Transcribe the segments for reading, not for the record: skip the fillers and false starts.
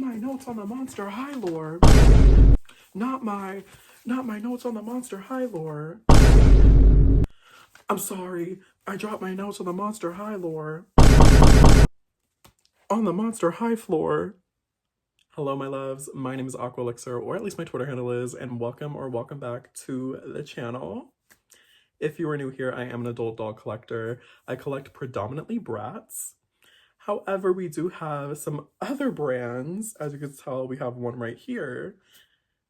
my notes on the Monster High lore. Not my notes on the Monster High lore. I'm sorry, I dropped my notes on the Monster High lore. On the Monster High floor. Hello, my loves. My name is Aqua Elixir, or at least my Twitter handle is, and welcome back to the channel. If you are new here, I am an adult doll collector. I collect predominantly Brats. However, we do have some other brands. As you can tell, we have one right here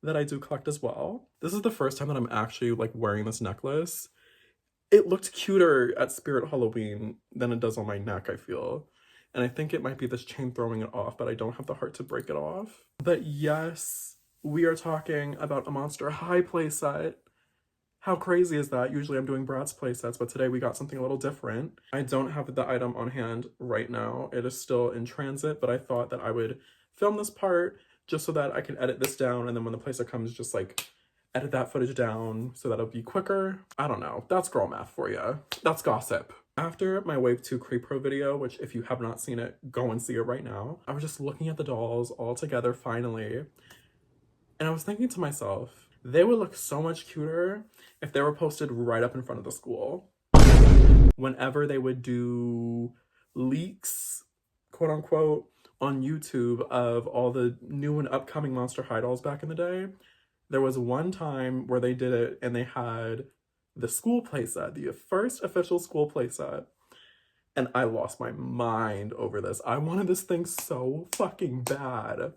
that I do collect as well. This is the first time that I'm actually like wearing this necklace. It looked cuter at Spirit Halloween than it does on my neck, I feel. And I think it might be this chain throwing it off, but I don't have the heart to break it off. But yes, we are talking about a Monster High playset. How crazy is that? Usually I'm doing Bratz playsets, but today we got something a little different. I don't have the item on hand right now. It is still in transit, but I thought that I would film this part just so that I can edit this down, and then when the playset comes, just like edit that footage down so that it'll be quicker. I don't know. That's girl math for you. That's gossip. After my Wave 2 Creep Pro video, which if you have not seen it, go and see it right now, I was just looking at the dolls all together finally, and I was thinking to myself, they would look so much cuter if they were posted right up in front of the school. Whenever they would do leaks, quote unquote, on YouTube of all the new and upcoming Monster High dolls back in the day, there was one time where they did it and they had the school playset, the first official school playset, and I lost my mind over this. I wanted this thing so fucking bad,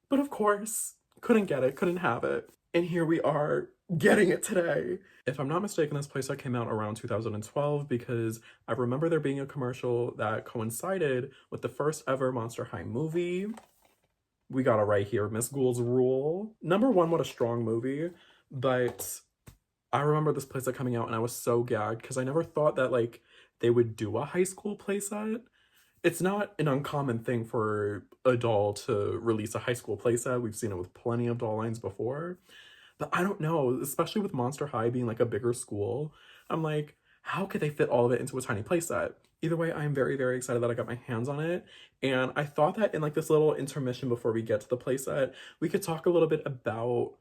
but of course, couldn't get it, couldn't have it, and here we are getting it today. If I'm not mistaken, this playset came out around 2012 because I remember there being a commercial that coincided with the first ever Monster High movie. We got it right here, Miss Ghoul's Rule. Number one, what a strong movie, but I remember this playset coming out and I was so gagged because I never thought that like they would do a high school playset. It's not an uncommon thing for a doll to release a high school playset. We've seen it with plenty of doll lines before. But I don't know, especially with Monster High being like a bigger school, I'm like, how could they fit all of it into a tiny playset? Either way, I'm very, very excited that I got my hands on it. And I thought that in like this little intermission before we get to the playset, we could talk a little bit about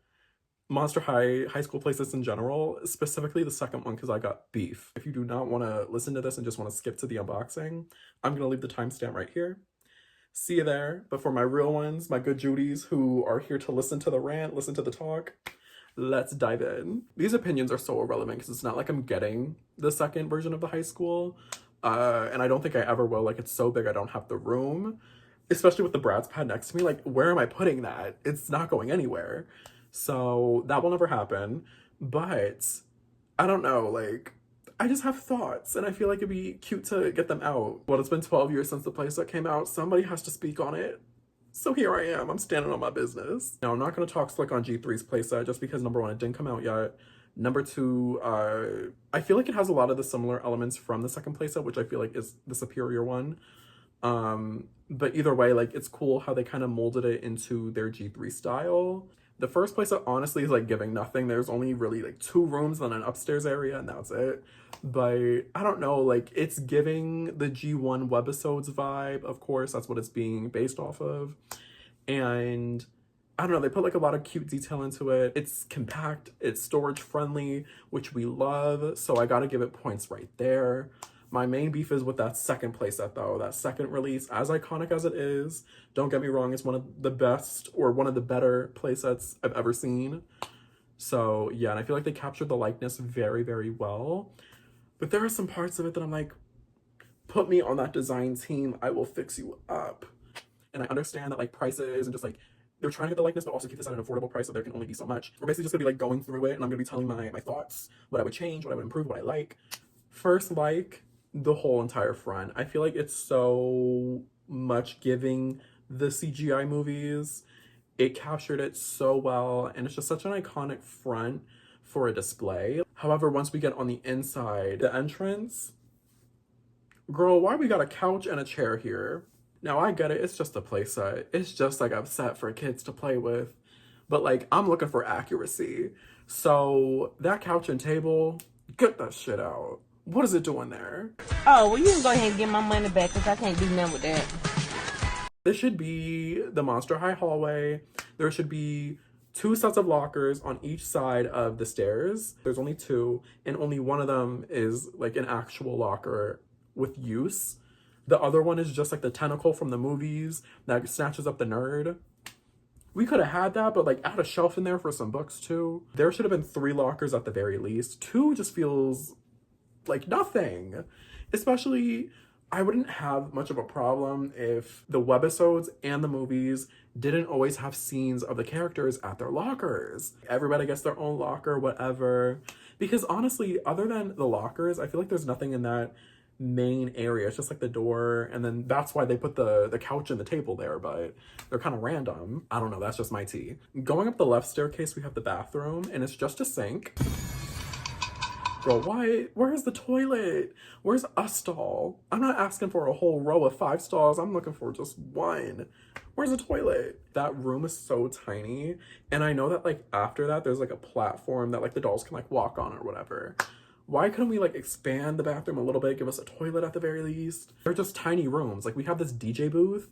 Monster high school playsets in general, specifically the second one, because I got beef. If you do not want to listen to this and just want to skip to the unboxing, I'm going to leave the timestamp right here. See you there. But for my real ones, my good Judies who are here to listen to the rant, listen to the talk, let's dive in. These opinions are so irrelevant because it's not like I'm getting the second version of the high school. And I don't think I ever will. Like, it's so big I don't have the room. Especially with the Bratz pad next to me. Like, where am I putting that? It's not going anywhere. So that will never happen, but I don't know, like, I just have thoughts and I feel like it'd be cute to get them out. Well, it's been 12 years since the playset came out. Somebody has to speak on it. So here I am, I'm standing on my business. Now, I'm not going to talk slick on G3's playset just because number one, it didn't come out yet. Number two, I feel like it has a lot of the similar elements from the second playset, which I feel like is the superior one. But either way, like, it's cool how they kind of molded it into their G3 style. The first playset honestly is like giving nothing. There's only really like 2 rooms and an upstairs area and that's it. But I don't know, like it's giving the G1 webisodes vibe. Of course, that's what it's being based off of. And I don't know, they put like a lot of cute detail into it. It's compact, it's storage friendly, which we love. So I gotta give it points right there. My main beef is with that second playset though. That second release, as iconic as it is, don't get me wrong, it's one of the best or one of the better playsets I've ever seen. So yeah, and I feel like they captured the likeness very, very well. But there are some parts of it that I'm like, put me on that design team, I will fix you up. And I understand that like prices and just like, they're trying to get the likeness, but also keep this at an affordable price so there can only be so much. We're basically just gonna be like going through it and I'm gonna be telling my thoughts, what I would change, what I would improve, what I like. First, like, the whole entire front. I feel like it's so much giving the CGI movies. It captured it so well, and it's just such an iconic front for a display. However, once we get on the inside, the entrance, girl, why we got a couch and a chair here? Now, I get it, it's just a playset. It's just like a set for kids to play with. But like, I'm looking for accuracy. So that couch and table, get that shit out. What is it doing there? Oh, well, you can go ahead and get my money back because I can't do nothing with that. This should be the Monster High hallway. There should be 2 sets of lockers on each side of the stairs. There's only 2, and only one of them is like an actual locker with use. The other one is just like the tentacle from the movies that snatches up the nerd. We could have had that, but like add a shelf in there for some books too. There should have been 3 lockers at the very least. 2 just feels like nothing. Especially, I wouldn't have much of a problem if the webisodes and the movies didn't always have scenes of the characters at their lockers. Everybody gets their own locker, whatever. Because honestly, other than the lockers, I feel like there's nothing in that main area. It's just like the door, and then that's why they put the couch and the table there, but they're kind of random. I don't know, that's just my tea. Going up the left staircase, we have the bathroom, and it's just a sink. Girl, why? Where's the toilet? Where's a stall? I'm not asking for a whole row of 5 stalls. I'm looking for just one. Where's the toilet? That room is so tiny. And I know that like after that, there's like a platform that like the dolls can like walk on or whatever. Why couldn't we like expand the bathroom a little bit, give us a toilet at the very least? They're just tiny rooms. Like we have this DJ booth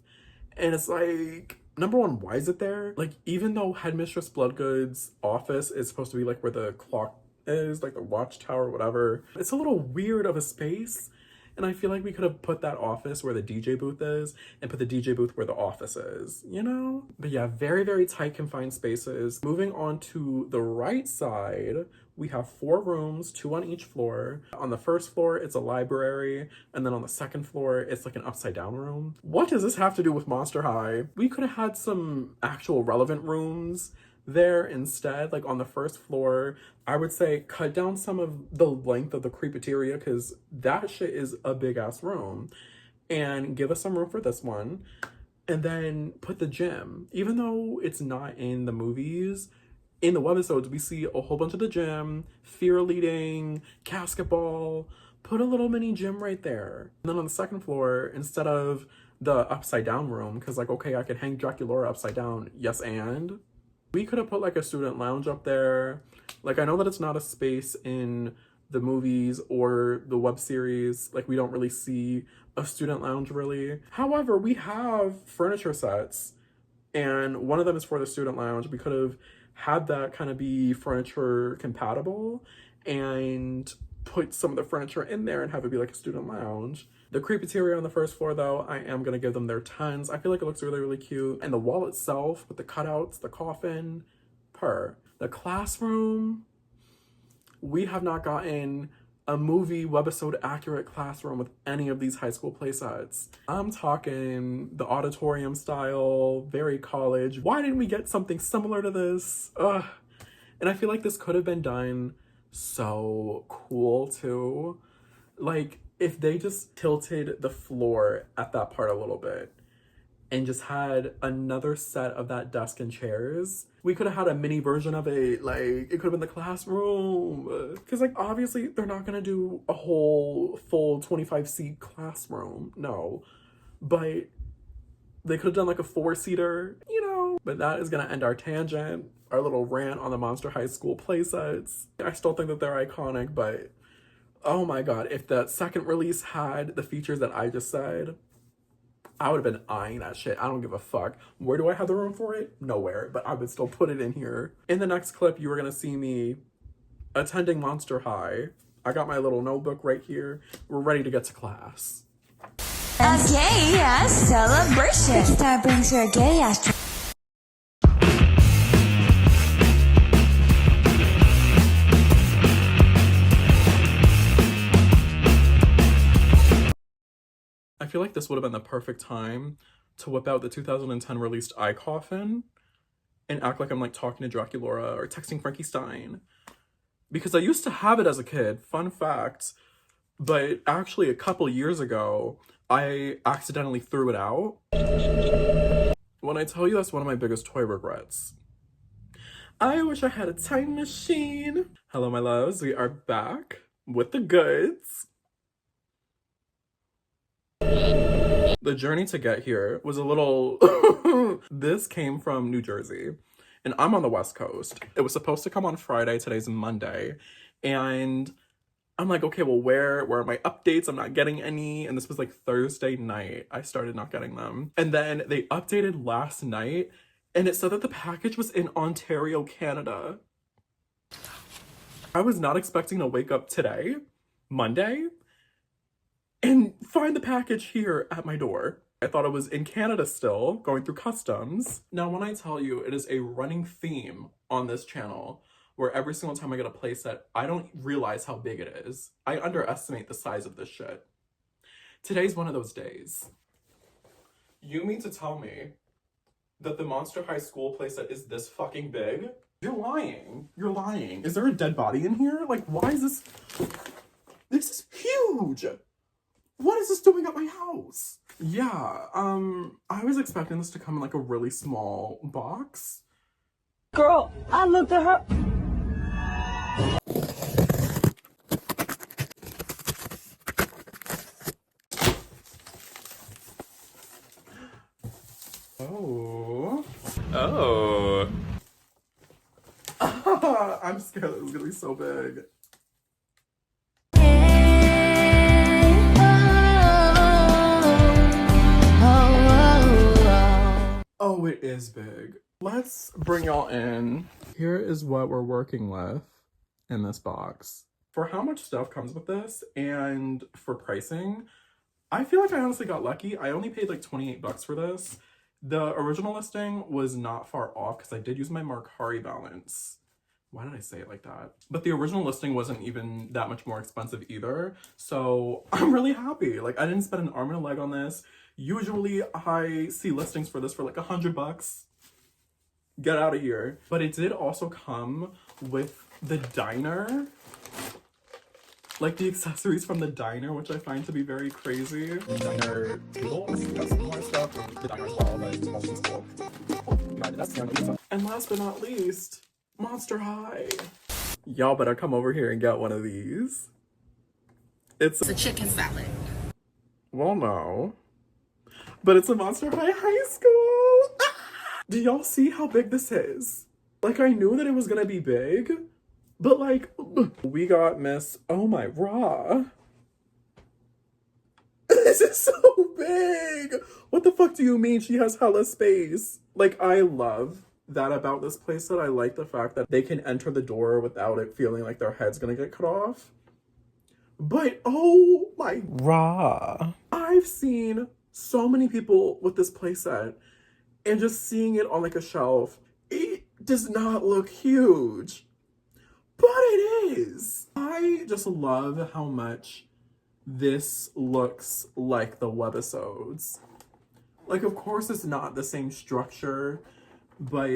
and it's like, number one, why is it there? Like even though Headmistress Bloodgood's office is supposed to be like where the clock is, like the watchtower, whatever, it's a little weird of a space. And I feel like we could have put that office where the DJ booth is and put the DJ booth where the office is, you know? But yeah, very, very tight confined spaces. Moving on to the right side, we have 4 rooms, 2 on each floor. On the first floor, it's a library. And then on the second floor, it's like an upside down room. What does this have to do with Monster High? We could have had some actual relevant rooms there instead. Like on the first floor, I would say cut down some of the length of the creepateria because that shit is a big ass room, and give us some room for this one. And then put the gym, even though it's not in the movies, in the webisodes we see a whole bunch of the gym, fear leading, casket ball. Put a little mini gym right there. And then on the second floor, instead of the upside down room, because like okay, I could hang Draculaura upside down, yes, and we could have put like a student lounge up there. Like I know that it's not a space in the movies or the web series. Like we don't really see a student lounge really. However, we have furniture sets and one of them is for the student lounge. We could have had that kind of be furniture compatible and put some of the furniture in there and have it be like a student lounge. The creepateria on the first floor though, I am gonna give them their 10s. I feel like it looks really, really cute. And the wall itself with the cutouts, the coffin, The classroom, we have not gotten a movie webisode accurate classroom with any of these high school playsets. I'm talking the auditorium style, very college. Why didn't we get something similar to this? Ugh. And I feel like this could have been done so cool too. Like if they just tilted the floor at that part a little bit and just had another set of that desk and chairs, we could have had a mini version of it. Like it could have been the classroom. Because like obviously they're not gonna do a whole full 25-seat classroom, no. But they could have done like a 4-seater, you know. But that is gonna end our tangent, our little rant on the Monster High School playsets. I still think that they're iconic, but oh my god, if the second release had the features that I just said, I would have been eyeing that shit. I don't give a fuck. Where do I have the room for it? Nowhere, but I would still put it in here. In the next clip, you are gonna see me attending Monster High. I got my little notebook right here. We're ready to get to class. A gay ass celebration. Star brings her gay ass. I feel like this would have been the perfect time to whip out the 2010 released iCoffin and act like I'm like talking to Draculaura or texting Frankie Stein. Because I used to have it as a kid, fun fact, but actually a couple years ago, I accidentally threw it out. When I tell you that's one of my biggest toy regrets. I wish I had a time machine. Hello, my loves, we are back with the goods. The journey to get here was a little... This came from New Jersey, and I'm on the West Coast. It was supposed to come on Friday, today's Monday, and I'm like, okay, well, where are my updates? I'm not getting any. And this was like Thursday night. I started not getting them. And then they updated last night and it said that the package was in Ontario, Canada. I was not expecting to wake up today, Monday, and find the package here at my door. I thought it was in Canada still, going through customs. Now, when I tell you it is a running theme on this channel, where every single time I get a playset, I don't realize how big it is. I underestimate the size of this shit. Today's one of those days. You mean to tell me that the Monster High School playset is this fucking big? You're lying. You're lying. Is there a dead body in here? Like, why is this? This is huge. What is this doing at my house? Yeah, I was expecting this to come in like a really small box. Girl, I looked at her. Oh. Oh. I'm scared that it's gonna be so big. Oh, it is big. Let's bring y'all in. Here is what we're working with in this box. For how much stuff comes with this and for pricing, I feel like I honestly got lucky. I only paid like 28 bucks for this. The original listing was not far off because I did use my Mercari balance. Why did I say it like that? But the original listing wasn't even that much more expensive either. So I'm really happy. Like, I didn't spend an arm and a leg on this. Usually I see listings for this for like 100 bucks. Get out of here. But it did also come with the Die-ner. Like the accessories from the Die-ner, which I find to be very crazy. Die-ner tables, got some more stuff. The Die-ner as well, but it's mostly cool. And last but not least, Monster High. Y'all better come over here and get one of these. It's a chicken salad. Well, no. But it's a Monster High School. Do y'all see how big this is? Like, I knew that it was gonna be big, but like, we got Miss Oh My Raw. This is so big. What the fuck do you mean she has hella space? Like, I love that about this playset. I like the fact that they can enter the door without it feeling like their head's gonna get cut off. But oh my Raw. I've seen so many people with this playset and just seeing it on like a shelf, it does not look huge, but it is. I just love how much this looks like the webisodes. Like, of course it's not the same structure, but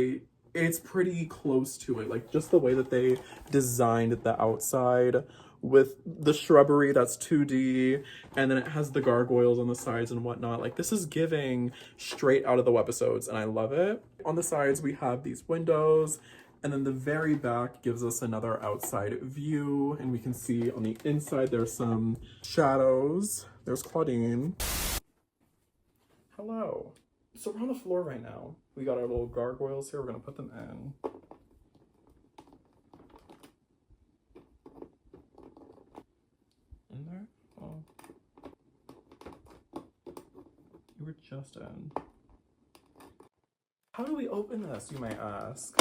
it's pretty close to it. Like, just the way that they designed the outside with the shrubbery that's 2D, and then it has the gargoyles on the sides and whatnot. Like, this is giving straight out of the webisodes, and I love it. On the sides, we have these windows, and then the very back gives us another outside view, and we can see on the inside there's some shadows. There's Claudine. Hello. So we're on the floor right now. We got our little gargoyles here. We're gonna put them in. In there? Oh. You were just in. How do we open this, you may ask?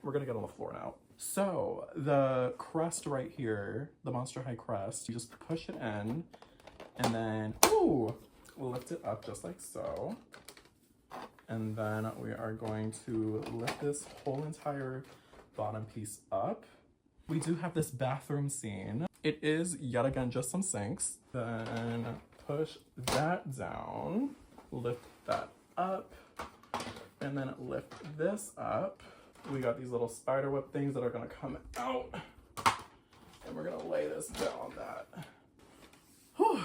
We're gonna get on the floor now. So, the crest right here, the Monster High crest, you just push it in, and then, ooh, lift it up just like so. And then we are going to lift this whole entire bottom piece up. We do have this bathroom scene. It is, yet again, just some sinks. Then push that down, lift that up, and then lift this up. We got these little spider web things that are gonna come out, and we're gonna lay this down on that. Whew.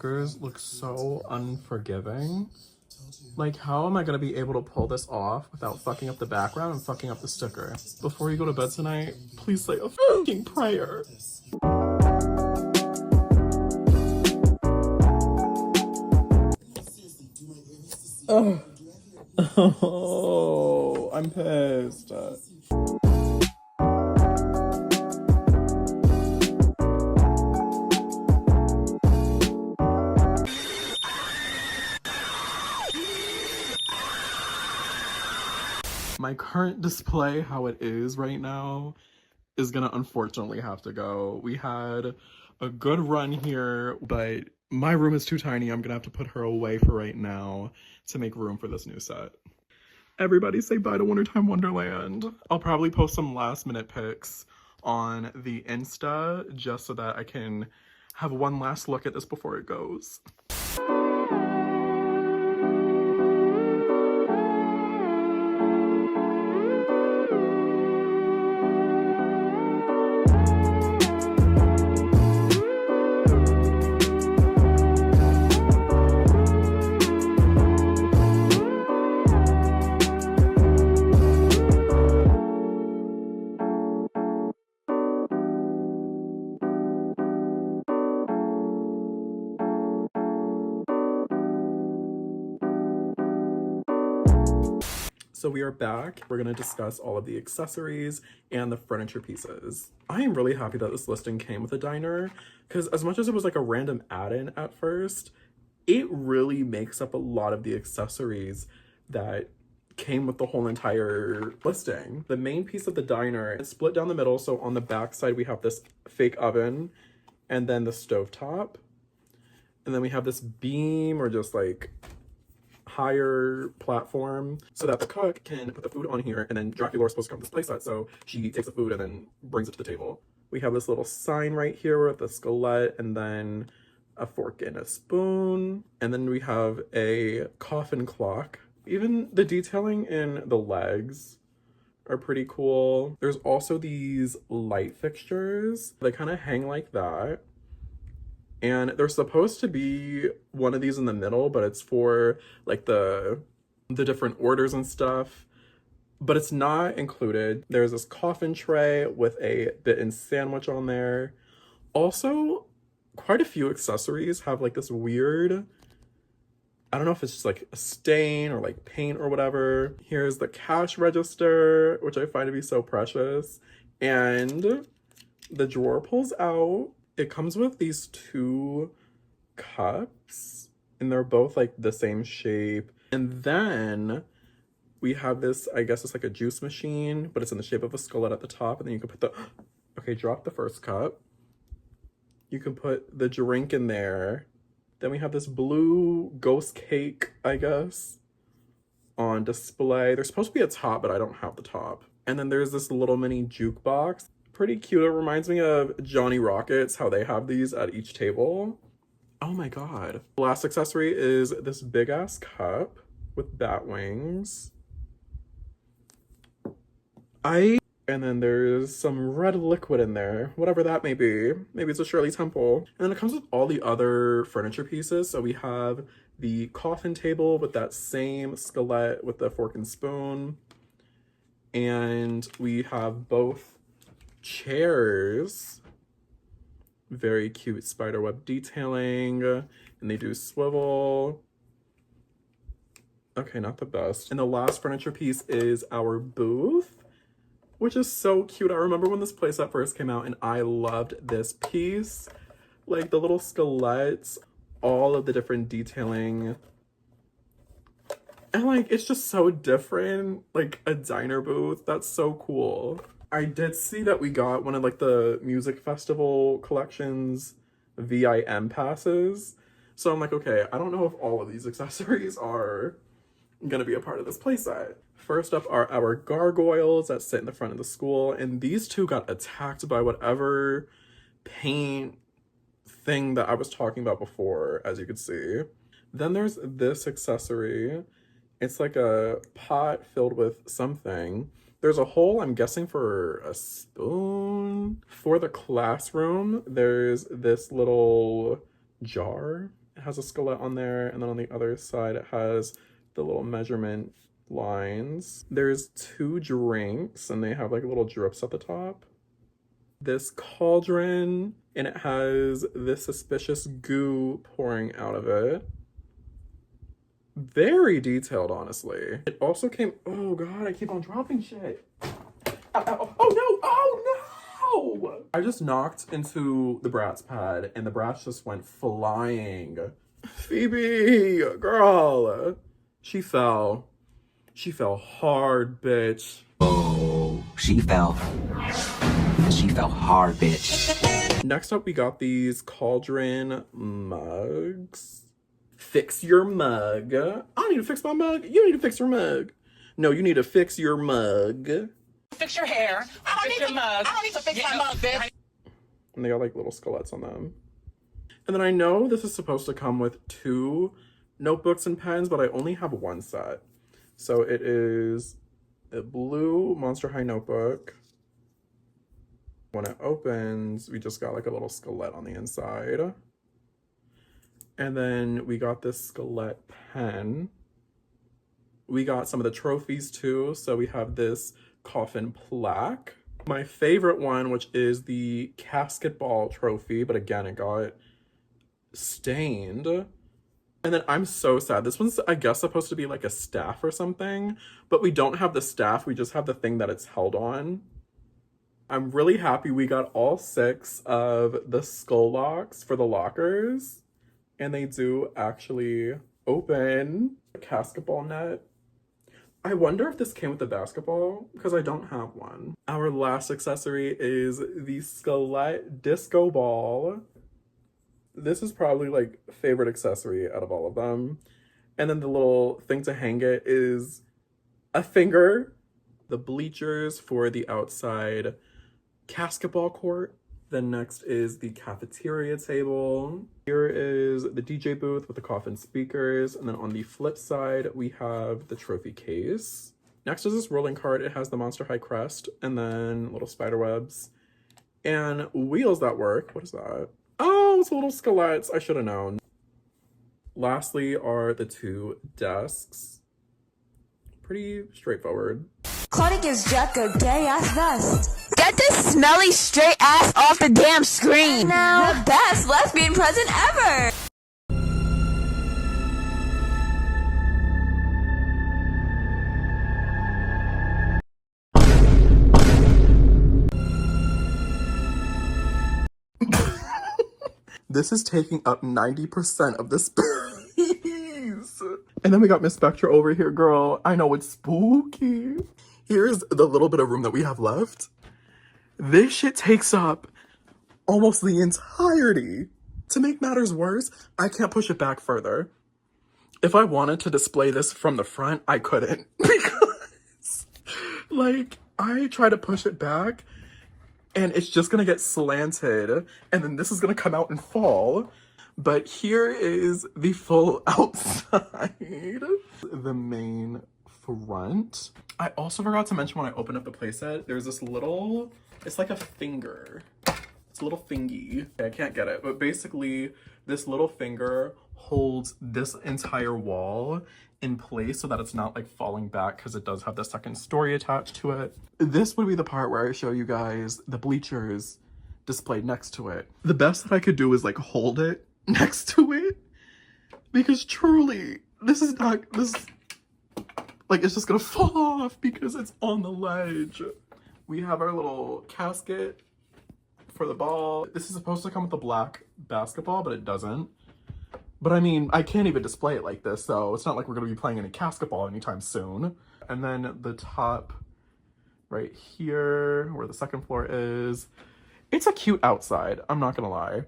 stickers look so unforgiving. Like, how am I gonna be able to pull this off without fucking up the background and fucking up the sticker? Before you go to bed tonight, please say a fucking prayer. Oh, oh, I'm pissed. My current display, how it is right now, is gonna unfortunately have to go. We had a good run here, but my room is too tiny. I'm gonna have to put her away for right now to make room for this new set. Everybody say bye to Wintertime Wonderland. I'll probably post some last minute pics on the Insta just so that I can have one last look at this before it goes. So we are back. We're gonna discuss all of the accessories and the furniture pieces. I am really happy that this listing came with a Die-ner, because as much as it was like a random add-in at first, it really makes up a lot of the accessories that came with the whole entire listing. The main piece of the Die-ner is split down the middle, so on the back side we have this fake oven and then the stovetop. And then we have this beam or just like higher platform so that the cook can put the food on here, and then Draculaura is supposed to come to this playset, so she takes the food and then brings it to the table. We have this little sign right here with a skillet and then a fork and a spoon, and then we have a coffin clock. Even the detailing in the legs are pretty cool. There's also these light fixtures. They kind of hang like that. And there's supposed to be one of these in the middle, but it's for like the different orders and stuff. But it's not included. There's this coffin tray with a bitten sandwich on there. Also, quite a few accessories have like this weird, I don't know if it's just like a stain or like paint or whatever. Here's the cash register, which I find to be so precious. And the drawer pulls out. It comes with these two cups, and they're both like the same shape. And then we have this, I guess it's like a juice machine, but it's in the shape of a skillet at the top. And then you can put the, okay, drop the first cup. You can put the drink in there. Then we have this blue ghost cake, I guess, on display. There's supposed to be a top, but I don't have the top. And then there's this little mini jukebox. Pretty cute. It reminds me of Johnny Rockets, how they have these at each table. Oh my god. The last accessory is this big ass cup with bat wings. And then there's some red liquid in there, whatever that may be. Maybe it's a Shirley Temple. And then it comes with all the other furniture pieces. So we have the coffin table with that same skillet with the fork and spoon. And we have both chairs. Very cute spiderweb detailing. And they do swivel. Okay, not the best. And the last furniture piece is our booth, which is so cute. I remember when this playset first came out and I loved this piece. Like the little skeletts, all of the different detailing. And like, it's just so different, like a diner booth. That's so cool. I did see that we got one of like the music festival collections VIM passes. So I'm like, okay, I don't know if all of these accessories are gonna be a part of this playset. First up are our gargoyles that sit in the front of the school, and these two got attacked by whatever paint thing that I was talking about before, as you could see. Then there's this accessory. It's like a pot filled with something. There's a hole, I'm guessing, for a spoon. For the classroom, there's this little jar. It has a skelet on there, and then on the other side it has the little measurement lines. There's 2 drinks, and they have like little drips at the top. This cauldron, and it has this suspicious goo pouring out of it. Very detailed, honestly. It also came, oh god, I keep on dropping shit. Ow, ow, oh no, oh no! I just knocked into the Bratz pad and the Bratz just went flying. Phoebe, girl. She fell. She fell hard, bitch. Oh, she fell. She fell hard, bitch. Next up, we got these cauldron mugs. Fix your mug. I don't need to fix my mug. You need to fix your mug. No, you need to fix your mug. Fix your hair. I don't need to fix my mug, bitch. And they got like little skeletons on them. And then I know this is supposed to come with 2 notebooks and pens, but I only have 1 set. So it is a blue Monster High notebook. When it opens, we just got like a little skeleton on the inside. And then we got this skeleton pen. We got some of the trophies too. So we have this coffin plaque. My favorite one, which is the casket ball trophy, but again, it got stained. And then I'm so sad. This one's, I guess, supposed to be like a staff or something, but we don't have the staff. We just have the thing that it's held on. I'm really happy we got all 6 of the skull locks for the lockers. And they do actually open. The casket ball net. I wonder if this came with the basketball, because I don't have one. Our last accessory is the Skelett Disco Ball. This is probably like favorite accessory out of all of them. And then the little thing to hang it is a finger. The bleachers for the outside casket ball court. Then next is the cafeteria table. Here is the DJ booth with the coffin speakers. And then on the flip side, we have the trophy case. Next is this rolling cart. It has the Monster High crest and then little spider webs and wheels that work. What is that? Oh, it's little skeletons. I should have known. Lastly are the 2 desks. Pretty straightforward. Claudia gives Jack a gay-ass vest. Get this smelly straight ass off the damn screen. Now, the best lesbian present ever. This is taking up 90% of the space. And then we got Miss Spectra over here, girl. I know it's spooky. Here's the little bit of room that we have left. This shit takes up almost the entirety. To make matters worse, I can't push it back further. If I wanted to display this from the front, I couldn't. Because, like, I try to push it back and it's just gonna get slanted, and then this is gonna come out and fall. But here is the full outside. The main front. I also forgot to mention when I opened up the playset, there's this little, it's like a finger. It's a little thingy. Okay, I can't get it, but basically this little finger holds this entire wall in place so that it's not like falling back, because it does have the second story attached to it. This would be the part where I show you guys the bleachers displayed next to it. The best that I could do is like hold it next to it, because truly this is not, this, like, it's just gonna fall off because it's on the ledge. We have our little casket for the ball. This is supposed to come with a black basketball, but it doesn't. But I mean, I can't even display it like this, so it's not like we're gonna be playing any basketball anytime soon. And then the top right here, where the second floor is, it's a cute outside, I'm not gonna lie.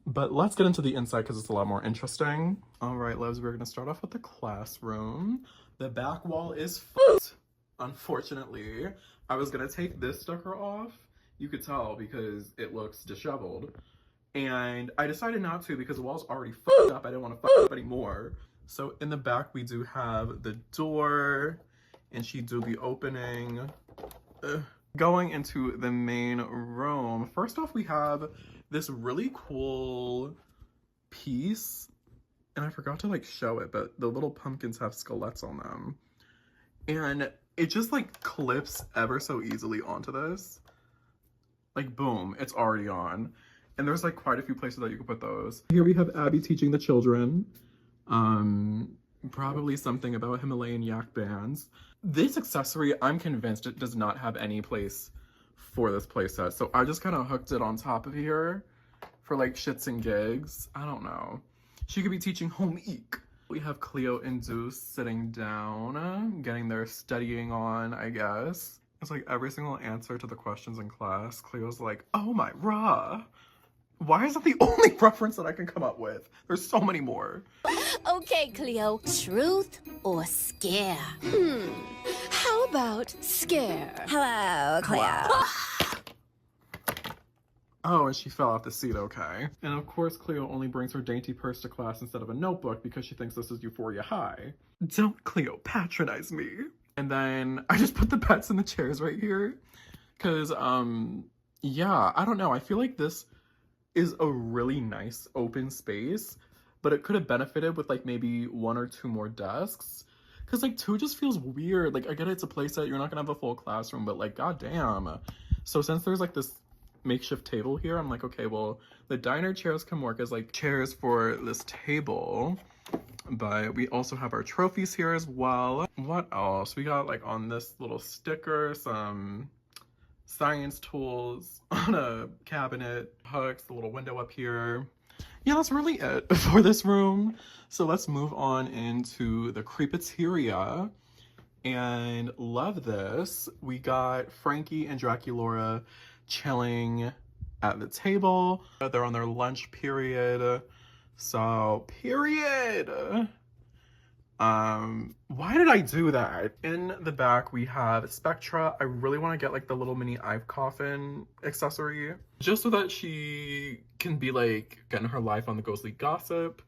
But let's get into the inside because it's a lot more interesting. All right, loves, we're gonna start off with the classroom. The back wall is fucked, unfortunately. I was gonna take this sticker off. You could tell because it looks disheveled. And I decided not to because the wall's already fucked up. I didn't want to fuck up anymore. So in the back, we do have the door, and she do be opening. Going into the main room. First off, we have this really cool piece And I forgot to like show it, but the little pumpkins have skeletons on them. And it just like clips ever so easily onto this. Like boom, it's already on. And there's like quite a few places that you can put those. Here we have Abby teaching the children. Probably something about Himalayan yak bands. This accessory, I'm convinced it does not have any place for this playset. So I just kind of hooked it on top of here for like shits and gigs. I don't know. She could be teaching home ec. We have Cleo and Zeus sitting down, getting their studying on, I guess. It's like every single answer to the questions in class, Cleo's like, oh my rah. Why is that the only reference that I can come up with? There's so many more. Okay, Cleo, truth or scare? How about scare? Hello, Cleo. Oh, and she fell off the seat, okay. And of course, Cleo only brings her dainty purse to class instead of a notebook because she thinks this is Euphoria High. Don't, Cleo, patronize me. And then I just put the pets in the chairs right here. Because, yeah, I don't know. I feel like this is a really nice open space, but it could have benefited with like maybe 1 or 2 more desks. Because like 2 just feels weird. Like I get it's a playset, you're not gonna have a full classroom, but like goddamn. So since there's like this makeshift table here, I'm like, okay, well, the diner chairs can work as like chairs for this table. But we also have our trophies here as well. What else? We got like on this little sticker some science tools on a cabinet, hooks, the little window up here. Yeah, that's really it for this room. So let's move on into the creepateria. And love this. We got Frankie and Draculaura chilling at the table. They're on their lunch period. So, period. Why did I do that? In the back, we have Spectra. I really want to get like the little mini Ive coffin accessory, just so that she can be like getting her life on the ghostly gossip.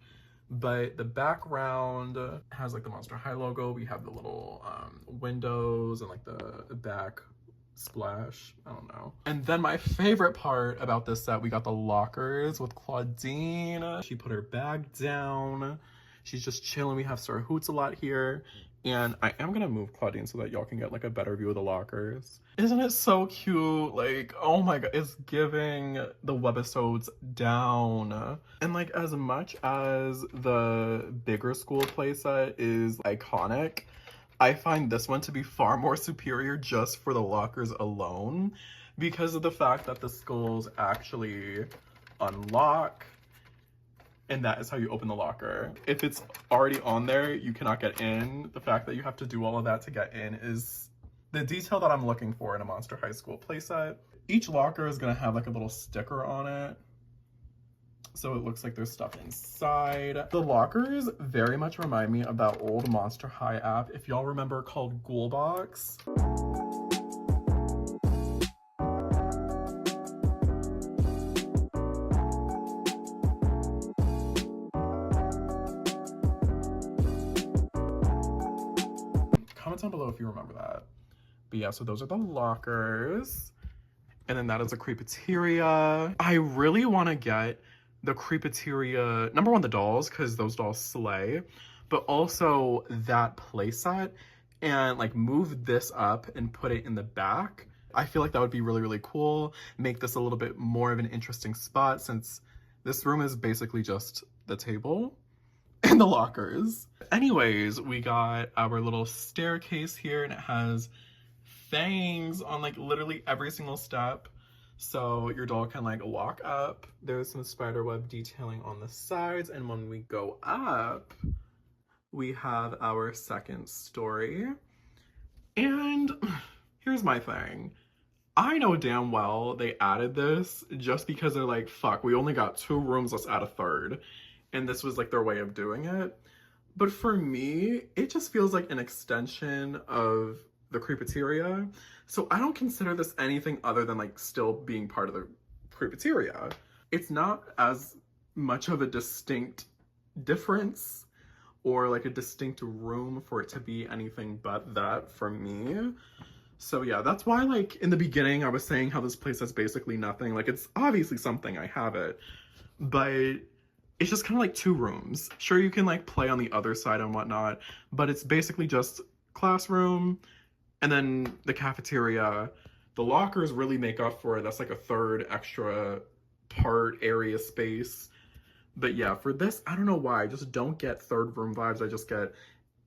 But the background has like the Monster High logo. We have the little windows and like the back splash. I don't know. And then my favorite part about this set, we got the lockers with Claudine. She put her bag down. She's just chilling. We have Sir Hoots a lot here. And I am gonna move Claudine so that y'all can get like a better view of the lockers. Isn't it so cute? Like, oh my god, it's giving the webisodes down. And like, as much as the bigger school playset is iconic, I find this one to be far more superior just for the lockers alone, because of the fact that the skulls actually unlock. And that is how you open the locker. If it's already on there, you cannot get in. The fact that you have to do all of that to get in is the detail that I'm looking for in a Monster High School playset. Each locker is gonna have like a little sticker on it, so it looks like there's stuff inside. The lockers very much remind me of that old Monster High app, if y'all remember, called Ghoulbox. Comment down below if you remember that. But yeah, so those are the lockers. And then that is a creepateria. I really want to get the creepateria, number 1, the dolls, because those dolls slay, but also that playset, and like move this up and put it in the back. I feel like that would be really, really cool. Make this a little bit more of an interesting spot, since this room is basically just the table and the lockers. Anyways, we got our little staircase here, and it has fangs on like literally every single step, so your doll can like walk up. There's some spiderweb detailing on the sides, and when we go up, we have our second story. And here's my thing. I know damn well they added this just because they're like, fuck, we only got 2 rooms, let's add a third. And this was like their way of doing it. But for me, it just feels like an extension of the creepateria. So I don't consider this anything other than like still being part of the creepateria. It's not as much of a distinct difference or like a distinct room for it to be anything but that for me. So yeah, that's why like in the beginning I was saying how this place has basically nothing. Like it's obviously something, I have it, but it's just kind of like 2 rooms. Sure, you can like play on the other side and whatnot, but it's basically just classroom and then the cafeteria. The lockers really make up for it. That's like a 3rd extra part area space. But yeah, for this, I don't know why, I just don't get 3rd room vibes. I just get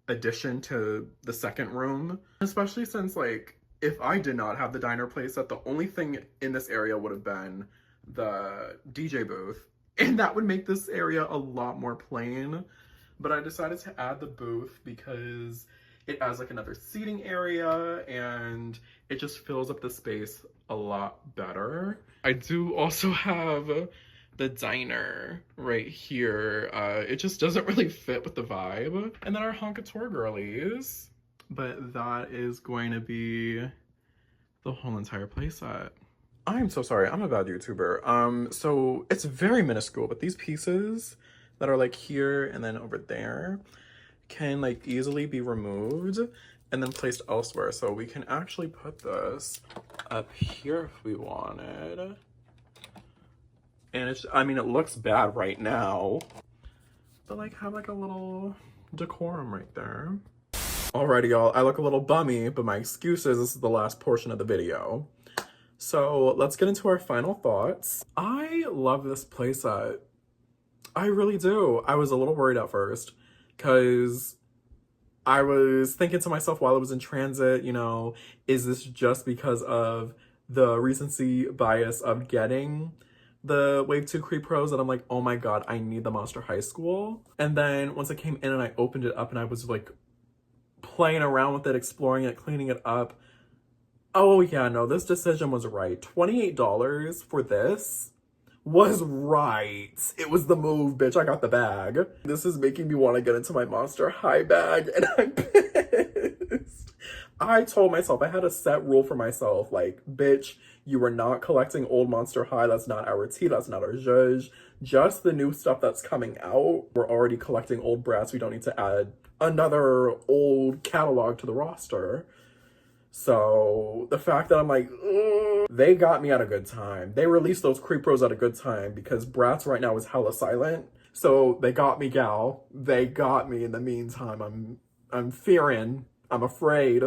addition to the 2nd room. Especially since, like, if I did not have the diner playset, the only thing in this area would have been the DJ booth. And that would make this area a lot more plain. But I decided to add the booth because it adds like another seating area and it just fills up the space a lot better. I do also have the diner right here. It just doesn't really fit with the vibe. And then our honka tour girlies. But that is going to be the whole entire playset. I'm so sorry, I'm a bad YouTuber. So it's very minuscule, but these pieces that are like here and then over there can like easily be removed and then placed elsewhere. So we can actually put this up here if we wanted. And it's, I mean, it looks bad right now, but like have like a little decorum right there. Alrighty, y'all, I look a little bummy, but my excuse is this is the last portion of the video. So let's get into our final thoughts. I love this playset. I really do. I was a little worried at first because I was thinking to myself while I was in transit, you know, is this just because of the recency bias of getting the Wave 2 Creep Pros that I'm like, oh my god, I need the Monster High School. And then once I came in and I opened it up and I was like playing around with it, exploring it, cleaning it up. Oh yeah, no, this decision was right. $28 for this was right. It was the move, bitch. I got the bag. This is making me want to get into my Monster High bag and I'm pissed. I told myself, I had a set rule for myself, like, bitch, you are not collecting old Monster High. That's not our tea. That's not our zhuzh. Just the new stuff that's coming out. We're already collecting old brats. We don't need to add another old catalog to the roster. So the fact that I'm like, ugh, they got me at a good time. They released those Creep Pros at a good time because Bratz right now is hella silent. So they got me, gal. They got me. In the meantime, I'm fearing. I'm afraid.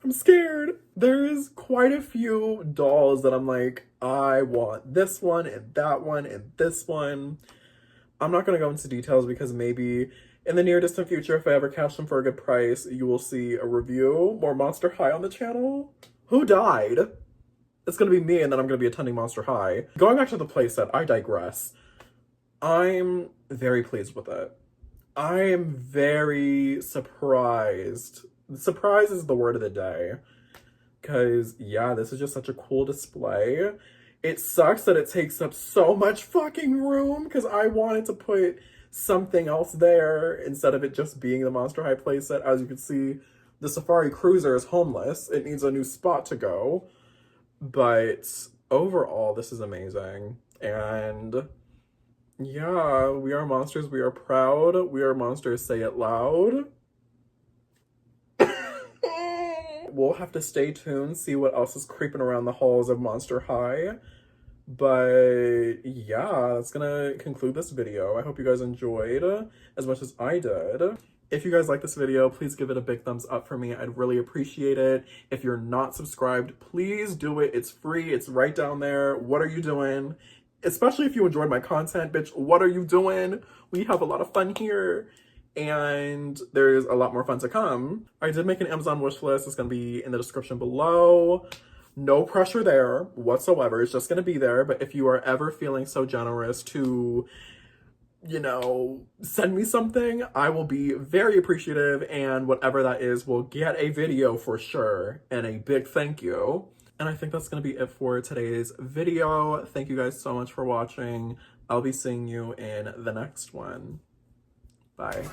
I'm scared. There's quite a few dolls that I'm like, I want this one and that one and this one. I'm not going to go into details because maybe in the near distant future, if I ever catch them for a good price, you will see a review, more Monster High on the channel. Who died? It's going to be me and then I'm going to be attending Monster High. Going back to the playset, I digress. I'm very pleased with it. I am very surprised. Surprise is the word of the day. Because, yeah, this is just such a cool display. It sucks that it takes up so much fucking room because I wanted to put something else there instead of it just being the Monster High playset. As you can see, the Safari Cruiser is homeless. It needs a new spot to go. But overall, this is amazing. And yeah, we are monsters. We are proud. We are monsters. Say it loud. We'll have to stay tuned, see what else is creeping around the halls of Monster High. But yeah, that's gonna conclude this video. I hope you guys enjoyed as much as I did. If you guys like this video, please give it a big thumbs up for me. I'd really appreciate it. If you're not subscribed, please do it. It's free. It's right down there. What are you doing? Especially if you enjoyed my content, bitch. What are you doing? We have a lot of fun here. And there's a lot more fun to come. I did make an Amazon wish list. It's going to be in the description below. No pressure there whatsoever. It's just going to be there. But if you are ever feeling so generous to, you know, send me something, I will be very appreciative. And whatever that is will get a video for sure. And a big thank you. And I think that's going to be it for today's video. Thank you guys so much for watching. I'll be seeing you in the next one. Bye.